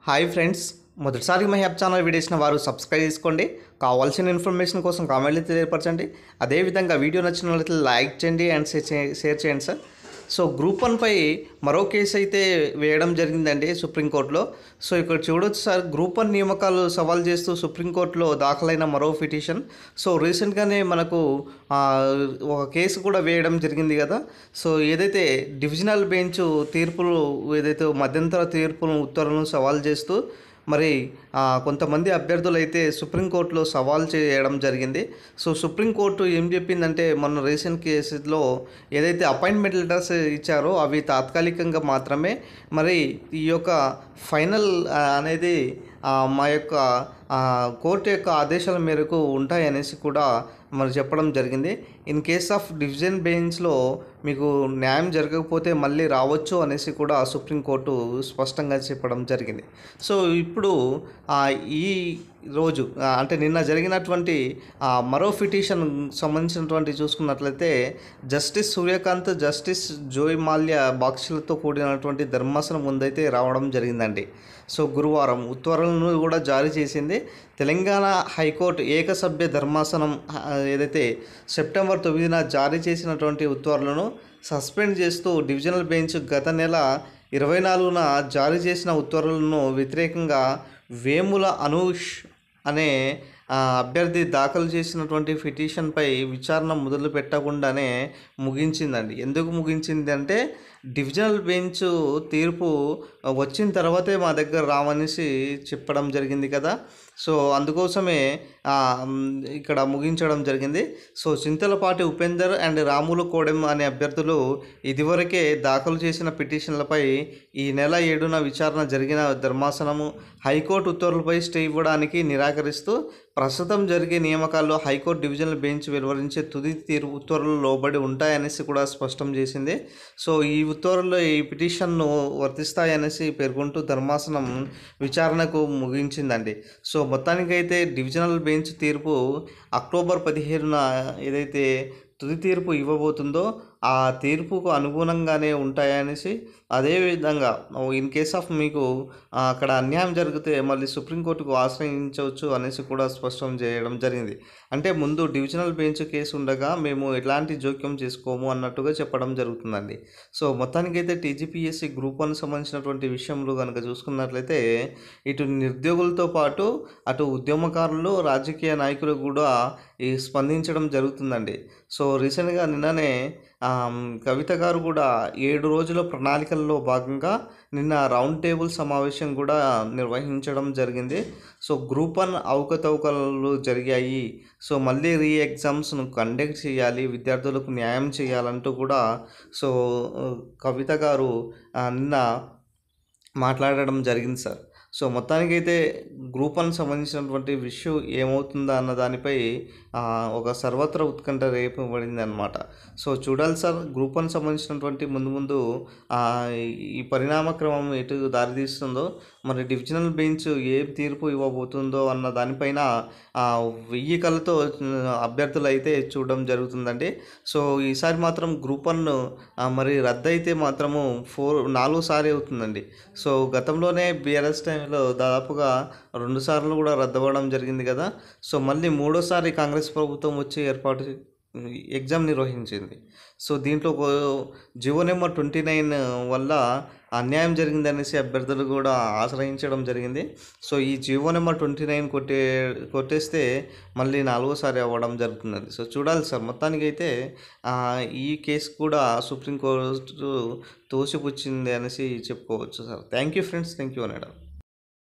Hi friends, మొదటిసారి my app channel వీడియోసిన వారు subscribe చేసుకోండి. కావాల్సిన ఇన్ఫర్మేషన్ కోసం కామెంట్లు తెలియపరచండి. అదేవిధంగా వీడియో నచ్చినట్లయితే లైక్ చేయండి అండ్ షేర్ చేయండి సార్. సో గ్రూప్ 1 పై మరో కేసు అయితే వేయడం జరిగిందండి సుప్రీంకోర్టులో. సో ఇక్కడ చూడొచ్చు సార్, గ్రూప్ 1 నియామకాలు సవాల్ చేస్తూ సుప్రీంకోర్టులో దాఖలైన మరో పిటిషన్. సో రీసెంట్గానే మనకు ఒక కేసు కూడా వేయడం జరిగింది కదా. సో ఏదైతే డివిజనల్ బెంచ్ తీర్పులు, ఏదైతే మధ్యంతర తీర్పును ఉత్తర్వులను సవాల్ చేస్తూ మరి కొంతమంది అభ్యర్థులు అయితే సుప్రీంకోర్టులో సవాల్ చేయడం జరిగింది. సో సుప్రీంకోర్టు ఏం చెప్పిందంటే, మొన్న రీసెంట్ కేసులో ఏదైతే అపాయింట్మెంట్ లెటర్స్ ఇచ్చారో అవి తాత్కాలికంగా మాత్రమే, మరి ఈ యొక్క ఫైనల్ అనేది మా యొక్క కోర్టు యొక్క ఆదేశాల మేరకు ఉంటాయనేసి కూడా మరి చెప్పడం జరిగింది. ఇన్ కేస్ ఆఫ్ డివిజన్ బెంచ్లో మీకు న్యాయం జరగకపోతే మళ్ళీ రావచ్చు అనేసి కూడా సుప్రీంకోర్టు స్పష్టంగా చెప్పడం జరిగింది. సో ఇప్పుడు ఈ రోజు అంటే నిన్న జరిగినటువంటి మరో పిటిషన్ సంబంధించినటువంటి చూసుకున్నట్లయితే జస్టిస్ సూర్యకాంత్, జస్టిస్ జోయ్ మాల్యా బాక్షలతో కూడినటువంటి ధర్మాసనం ముందైతే రావడం జరిగిందండి. సో గురువారం ఉత్తర్వులను కూడా జారీ చేసింది. తెలంగాణ హైకోర్టు ఏకసభ్య ధర్మాసనం ఏదైతే సెప్టెంబర్ 9న జారీ చేసినటువంటి ఉత్తర్వులను సస్పెండ్ చేస్తూ డివిజనల్ బెంచ్ గత నెల 24న జారీ చేసిన ఉత్తర్వులను వ్యతిరేకంగా వేముల అనూష్ అనే అభ్యర్థి దాఖలు చేసినటువంటి పిటిషన్పై విచారణ మొదలు పెట్టకుండానే ముగించిందండి. ఎందుకు ముగించింది అంటే, డివిజనల్ బెంచ్ తీర్పు వచ్చిన తర్వాతే మా దగ్గర రావనేసి చెప్పడం జరిగింది కదా. సో అందుకోసమే ఇక్కడ ముగించడం జరిగింది. సో చింతలపాటి ఉపేందర్ అండ్ రాములు కోడెం అనే అభ్యర్థులు ఇదివరకే దాఖలు చేసిన పిటిషన్లపై ఈ నెల 7న విచారణ జరిగిన ధర్మాసనము హైకోర్టు ఉత్తర్వులపై స్టే ఇవ్వడానికి నిరాకరిస్తూ ప్రస్తుతం జరిగే నియామకాల్లో హైకోర్టు డివిజనల్ బెంచ్ వెలువరించే తుది ఉత్తర్వులు లోబడి ఉంటాయనేసి కూడా స్పష్టం చేసింది. సో ఈ ఉత్తర్వులు ఈ పిటిషన్ను వర్తిస్తాయనేసి పేర్కొంటూ ధర్మాసనం విచారణకు ముగించిందండి. సో మొత్తానికైతే డివిజనల్ బెంచ్ తీర్పు అక్టోబర్ 17న ఏదైతే తుది తీర్పు ఇవ్వబోతుందో ఆ తీర్పుకు అనుగుణంగానే ఉంటాయనేసి, అదేవిధంగా ఇన్ కేస్ ఆఫ్ మీకు అక్కడ అన్యాయం జరిగితే మళ్ళీ సుప్రీంకోర్టుకు ఆశ్రయించవచ్చు అనేసి కూడా స్పష్టం చేయడం జరిగింది. అంటే ముందు డివిజనల్ బెంచ్ కేసు ఉండగా మేము ఎలాంటి జోక్యం చేసుకోము అన్నట్టుగా చెప్పడం జరుగుతుందండి. సో మొత్తానికైతే టీజీపీఎస్సీ గ్రూప్ 1 సంబంధించినటువంటి విషయంలో కనుక చూసుకున్నట్లయితే ఇటు నిరుద్యోగులతో పాటు అటు ఉద్యమకారులు, రాజకీయ నాయకులు కూడా స్పందించడం జరుగుతుందండి. సో రీసెంట్గా నిన్ననే కవిత గారు కూడా 7 రోజుల ప్రణాళికల్లో భాగంగా నిన్న రౌండ్ టేబుల్ సమావేశం కూడా నిర్వహించడం జరిగింది. సో గ్రూప్ 1 అవకతవకలు జరిగాయి, సో మళ్ళీ ఎగ్జామ్స్ను కండక్ట్ చేయాలి, విద్యార్థులకు న్యాయం చేయాలంటూ కూడా సో కవిత గారు నిన్న మాట్లాడడం జరిగింది సార్. సో మొత్తానికైతే గ్రూప్ 1 సంబంధించినటువంటి ఇష్యూ ఏమవుతుందా అన్న దానిపై ఒక సర్వత్ర ఉత్కంఠ రేపబడింది అనమాట. సో చూడాలి సార్, గ్రూప్ 1 సంబంధించినటువంటి ముందు ఈ పరిణామక్రమం ఎటు దారితీస్తుందో, మరి డివిజనల్ బెంచ్ ఏ తీర్పు ఇవ్వబోతుందో అన్న దానిపైన 1000 కళ్ళతో అభ్యర్థులు అయితే చూడడం జరుగుతుందండి. సో ఈసారి మాత్రం గ్రూప్ 1 మరి రద్దయితే మాత్రము 4 సారి అవుతుందండి. సో గతంలోనే బీఆర్ఎస్ టైంలో దాదాపుగా 2 సార్లు కూడా రద్దవడం జరిగింది కదా. సో మళ్ళీ 3వసారి కాంగ్రెస్ ప్రభుత్వం వచ్చి ఎగ్జామ్ నిర్వహించింది. సో దీంట్లో జివో నెంబర్ 29 వల్ల అన్యాయం జరిగిందనేసి అభ్యర్థులు కూడా ఆశ్రయించడం జరిగింది. సో ఈ జివో నెంబర్ 29 కొట్టేస్తే మళ్ళీ 4వసారి అవ్వడం జరుగుతుంది. సో చూడాలి సార్, మొత్తానికైతే ఈ కేసు కూడా సుప్రీంకోర్టు తోసిపుచ్చింది అనేసి చెప్పుకోవచ్చు sir. Thank you friends, thank you అనడం.